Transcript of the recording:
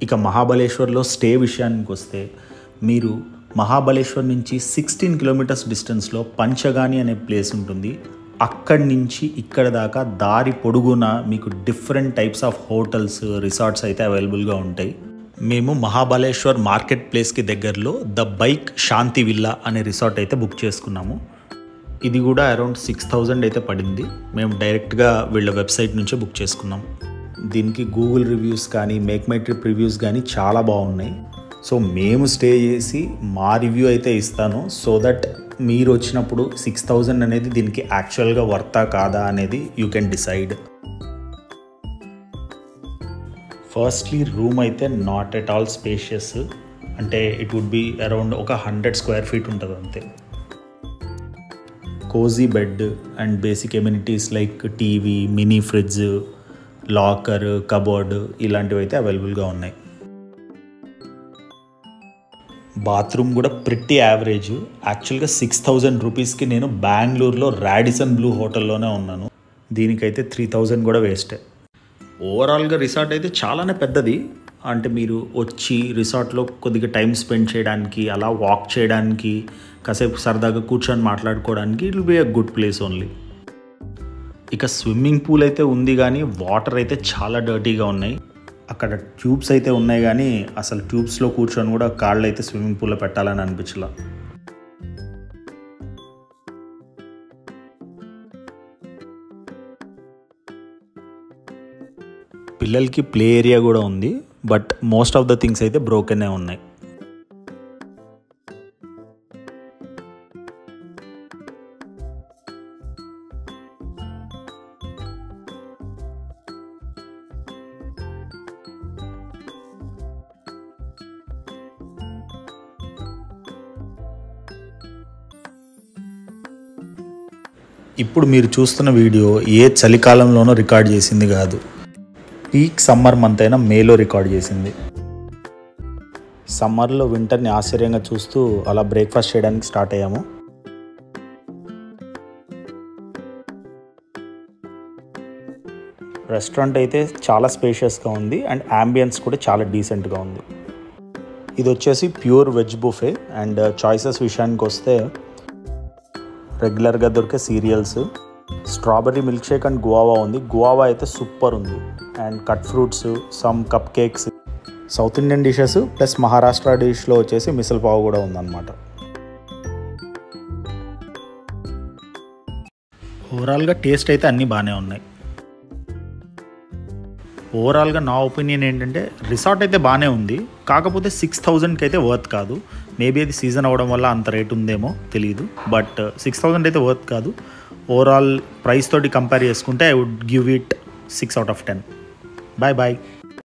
ఇక మహాబలేశ్వర్లో స్టే విషయానికి వస్తే మీరు మహాబలేశ్వర్ నుంచి 16 కిలోమీటర్స్ డిస్టెన్స్లో పంచగాని అనే ప్లేస్ ఉంటుంది. అక్కడి నుంచి ఇక్కడ దాకా దారి పొడుగున మీకు different types of hotels, resorts అయితే అవైలబుల్గా ఉంటాయి. మేము మహాబలేశ్వర్ మార్కెట్ ప్లేస్కి దగ్గరలో ద బైక్ శాంతి విల్లా అనే రిసార్ట్ అయితే బుక్ చేసుకున్నాము. ఇది కూడా అరౌండ్ 6,000 అయితే పడింది. మేము డైరెక్ట్గా వీళ్ళ వెబ్సైట్ నుంచే బుక్ చేసుకున్నాం. దీనికి గూగుల్ రివ్యూస్ కానీ మేక్ మై ట్రిప్ రివ్యూస్ కానీ చాలా బాగున్నాయి. సో మేము స్టే చేసి మా రివ్యూ అయితే ఇస్తాను. సో దట్ మీరు వచ్చినప్పుడు 6,000 అనేది దీనికి యాక్చువల్గా వర్తా కాదా అనేది you can decide. Firstly room అయితే నాట్ ఎట్ ఆల్ స్పేషియస్, అంటే ఇట్ వుడ్ బి అరౌండ్ ఒక 100 స్క్వేర్ ఫీట్ ఉంటుంది అంతే. Cosy bed and basic amenities like TV, mini fridge, locker, cupboard ఇలాంటివి అయితే అవైలబుల్గా ఉన్నాయి. బాత్రూమ్ కూడా ప్రిట్టి యావరేజ్. యాక్చువల్గా 6,000 రూపీస్కి నేను బెంగళూరులో రాడిసన్ బ్లూ హోటల్లోనే ఉన్నాను. దీనికైతే 3,000 కూడా వేస్టే. ఓవరాల్గా రిసార్ట్ అయితే చాలానే పెద్దది. అంటే మీరు వచ్చి రిసార్ట్లో కొద్దిగా టైం స్పెండ్ చేయడానికి, అలా వాక్ చేయడానికి, కాసేపు సరదాగా కూర్చొని మాట్లాడుకోవడానికి it will be a good place only. ఇక స్విమ్మింగ్ పూల్ అయితే ఉంది కానీ వాటర్ అయితే చాలా డర్టీగా ఉన్నాయి. అక్కడ ట్యూబ్స్ అయితే ఉన్నాయి కానీ అసలు ట్యూబ్స్లో కూర్చొని కూడా కాళ్ళు అయితే స్విమ్మింగ్ పూల్లో పెట్టాలని అనిపించలా. పిల్లలకి ప్లే ఏరియా కూడా ఉంది, but most of the things అయితే బ్రోకెనే ఉన్నాయి. ఇప్పుడు మీరు చూస్తున్న వీడియో ఏ చలికాలంలోనో రికార్డ్ చేసింది కాదు. పీక్ సమ్మర్ మంత్ అయిన మేలో రికార్డ్ చేసింది. సమ్మర్లో వింటర్ని ఆశ్చర్యంగా చూస్తూ అలా బ్రేక్ఫాస్ట్ చేయడానికి స్టార్ట్ అయ్యాము. రెస్టారెంట్ అయితే చాలా స్పేషియస్గా ఉంది అండ్ యాంబియన్స్ కూడా చాలా డీసెంట్గా ఉంది. ఇది వచ్చేసి pure veg buffet. And choices విషయానికి వస్తే రెగ్యులర్గా దొరికే cereals, strawberry milkshake and guava ఉంది. గువావా అయితే సూపర్ ఉంది. And cut fruits, some cupcakes, south Indian dishes plus Maharashtra డిష్లో వచ్చేసి మిసల్ పావ్ కూడా ఉందన్నమాట. ఓవరాల్గా టేస్ట్ అయితే అన్నీ బాగానే ఉన్నాయి. ఓవరాల్గా నా ఒపీనియన్ ఏంటంటే రిసార్ట్ అయితే బాగానే ఉంది, కాకపోతే 6,000కి అయితే వర్త్ కాదు. మేబీ అది సీజన్ అవ్వడం వల్ల అంత రేట్ ఉందేమో తెలియదు, బట్ 6,000 అయితే వర్త్ కాదు. ఓవరాల్ ప్రైస్ తోటి కంపేర్ చేసుకుంటే I would give it 6 out of 10. Bye bye.